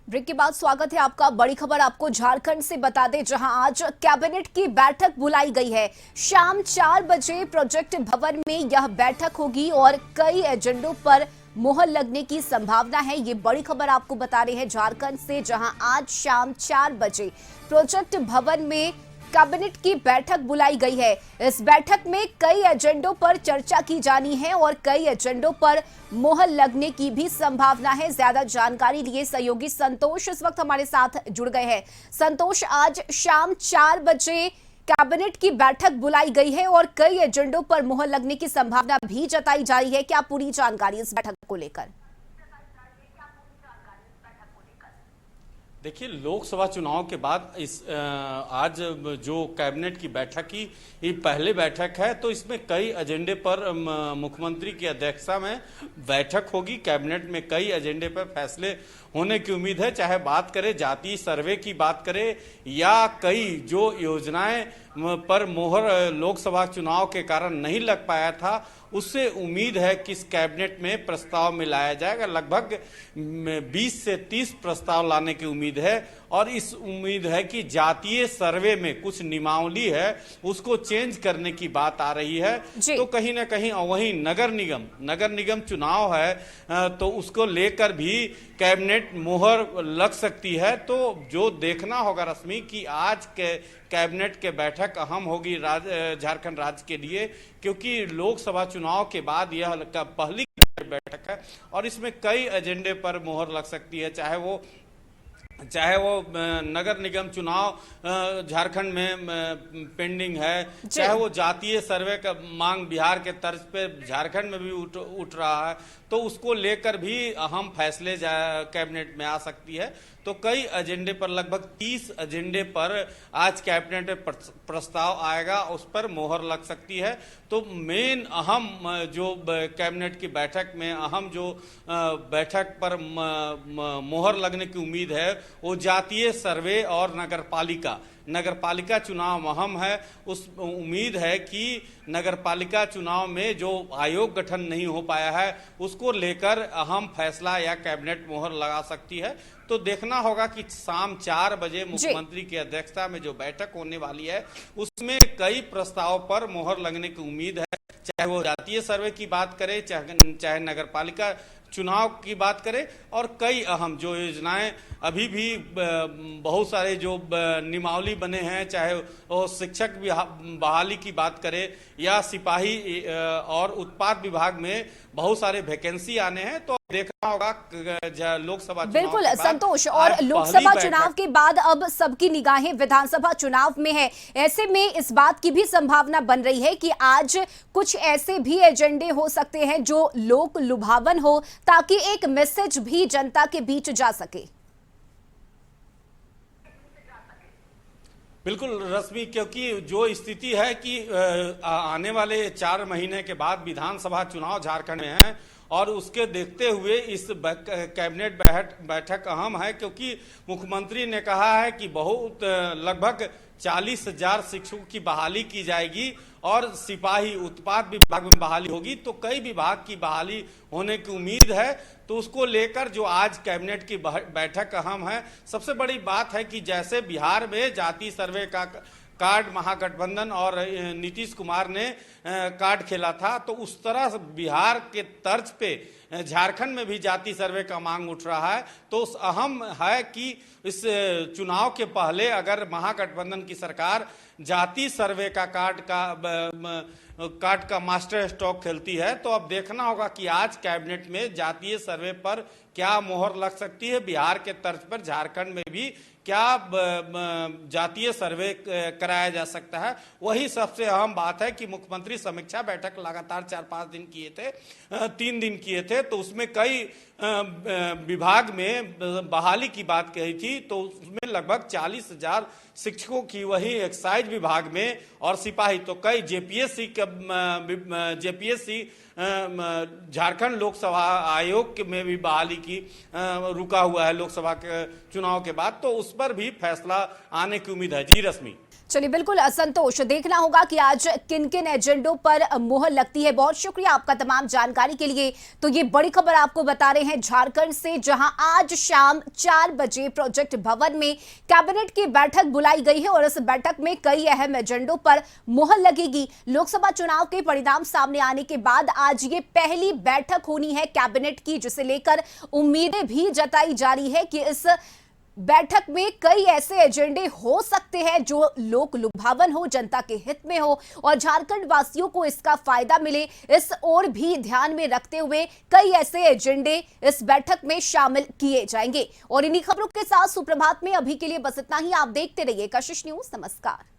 Break के बाद स्वागत है आपका। बड़ी खबर आपको झारखंड से बता दें, जहां आज कैबिनेट की बैठक बुलाई गई है। शाम 4 बजे प्रोजेक्ट भवन में यह बैठक होगी और कई एजेंडों पर मोहर लगने की संभावना है। ये बड़ी खबर आपको बता रहे हैं झारखंड से, जहां आज शाम 4 बजे प्रोजेक्ट भवन में कैबिनेट की बैठक बुलाई गई है। इस बैठक में कई एजेंडों पर चर्चा की जानी है और कई एजेंडों पर मोहर लगने की भी संभावना है। ज्यादा जानकारी लिए सहयोगी संतोष इस वक्त हमारे साथ जुड़ गए हैं। संतोष, आज शाम 4 बजे कैबिनेट की बैठक बुलाई गई है और कई एजेंडों पर मोहर लगने की संभावना भी जताई जा रही है। क्या पूरी जानकारी इस बैठक को लेकर? देखिए, लोकसभा चुनाव के बाद आज जो कैबिनेट की बैठक की ये पहले बैठक है, तो इसमें कई एजेंडे पर मुख्यमंत्री की अध्यक्षता में बैठक होगी। कैबिनेट में कई एजेंडे पर फैसले होने की उम्मीद है, चाहे बात करें जातीय सर्वे की बात करें या कई जो योजनाएं पर मोहर लोकसभा चुनाव के कारण नहीं लग पाया था, उससे उम्मीद है कि इस कैबिनेट में प्रस्ताव में लाया जाएगा। लगभग 20 से 30 प्रस्ताव लाने की उम्मीद है और इस उम्मीद है कि जातीय सर्वे में कुछ नियमावली है उसको चेंज करने की बात आ रही है। तो कहीं ना कहीं वहीं नगर निगम चुनाव है, तो उसको लेकर भी कैबिनेट मोहर लग सकती है। तो जो देखना होगा रश्मि कि आज के कैबिनेट के बैठक अहम होगी झारखंड राज्य के लिए, क्योंकि लोकसभा चुनाव के बाद यह पहली बैठक है और इसमें कई एजेंडे पर मोहर लग सकती है। चाहे वो नगर निगम चुनाव झारखंड में पेंडिंग है, चाहे वो जातीय सर्वे का मांग बिहार के तर्ज पे झारखंड में भी उठ रहा है, तो उसको लेकर भी अहम फैसले कैबिनेट में आ सकती है। तो कई एजेंडे पर, लगभग 30 एजेंडे पर आज कैबिनेट में प्रस्ताव आएगा, उस पर मोहर लग सकती है। तो मेन अहम जो कैबिनेट की बैठक में अहम जो बैठक पर मोहर लगने की उम्मीद है वो जातीय सर्वे और नगरपालिका चुनाव अहम है। उस उम्मीद है कि नगरपालिका चुनाव में जो आयोग गठन नहीं हो पाया है उसको लेकर अहम फैसला या कैबिनेट मोहर लगा सकती है। तो देखना होगा कि शाम 4 बजे मुख्यमंत्री की अध्यक्षता में जो बैठक होने वाली है उसमें कई प्रस्ताव पर मोहर लगने की उम्मीद है, चाहे वो जातीय सर्वे की बात करें, चाहे नगरपालिका चुनाव की बात करें और कई अहम जो योजनाएं अभी भी बहुत सारे जो नियमावली बने हैं, चाहे वो शिक्षक बहाली की बात करें या सिपाही और उत्पाद विभाग में बहुत सारे वैकेंसी आने हैं। तो देखना होगा लोकसभा बिल्कुल संतोष, और लोकसभा चुनाव के बाद अब सबकी निगाहें विधानसभा चुनाव में है। ऐसे में इस बात की भी संभावना बन रही है कि आज कुछ ऐसे भी एजेंडे हो सकते हैं जो लोक लुभावन हो, ताकि एक मैसेज भी जनता के बीच जा सके। बिल्कुल रश्मि, क्योंकि जो स्थिति है कि आने वाले 4 महीने के बाद विधानसभा चुनाव झारखंड में है और उसके देखते हुए इस कैबिनेट बैठक अहम है, क्योंकि मुख्यमंत्री ने कहा है कि लगभग 40,000 शिक्षकों की बहाली की जाएगी और सिपाही उत्पाद विभाग में बहाली होगी। तो कई विभाग की बहाली होने की उम्मीद है। तो उसको लेकर जो आज कैबिनेट की बैठक अहम है। सबसे बड़ी बात है कि जैसे बिहार में जातीय सर्वे का कार्ड महागठबंधन और नीतीश कुमार ने कार्ड खेला था, तो उस तरह बिहार के तर्ज पे झारखंड में भी जातीय सर्वे का मांग उठ रहा है। तो अहम है कि इस चुनाव के पहले अगर महागठबंधन की सरकार जातीय सर्वे का कार्ड का मास्टर स्ट्रोक खेलती है, तो अब देखना होगा कि आज कैबिनेट में जातीय सर्वे पर क्या मोहर लग सकती है। बिहार के तर्ज पर झारखंड में भी क्या जातीय सर्वे कराया जा सकता है, वही सबसे अहम बात है कि मुख्यमंत्री समीक्षा बैठक लगातार 4-5 दिन किए थे, 3 दिन किए थे, तो उसमें कई विभाग में बहाली की बात कही थी। तो उसमें लगभग 40,000 शिक्षकों की, वही एक्साइज विभाग में और सिपाही, तो कई जेपीएससी झारखंड लोकसभा आयोग में भी बहाली की रुका हुआ है लोकसभा के चुनाव के बाद, तो उस पर भी फैसला आने की उम्मीद है। जी रश्मि। चलिए बिल्कुल संतोष, देखना होगा कि आज किन किन एजेंडों पर मोहर लगती है। बहुत शुक्रिया आपका तमाम जानकारी के लिए। तो ये बड़ी खबर आपको बता रहे हैं। हैं झारखंड से, जहां आज शाम 4 बजे प्रोजेक्ट भवन में कैबिनेट की बैठक बुलाई गई है और इस बैठक में कई अहम एजेंडों पर मुहर लगेगी। लोकसभा चुनाव के परिणाम सामने आने के बाद आज ये पहली बैठक होनी है कैबिनेट की, जिसे लेकर उम्मीदें भी जताई जा रही है कि इस बैठक में कई ऐसे एजेंडे हो सकते हैं जो लोक लुभावन हो, जनता के हित में हो और झारखंड वासियों को इसका फायदा मिले। इस ओर भी ध्यान में रखते हुए कई ऐसे एजेंडे इस बैठक में शामिल किए जाएंगे। और इन्हीं खबरों के साथ सुप्रभात में अभी के लिए बस इतना ही। आप देखते रहिए कशिश न्यूज। नमस्कार।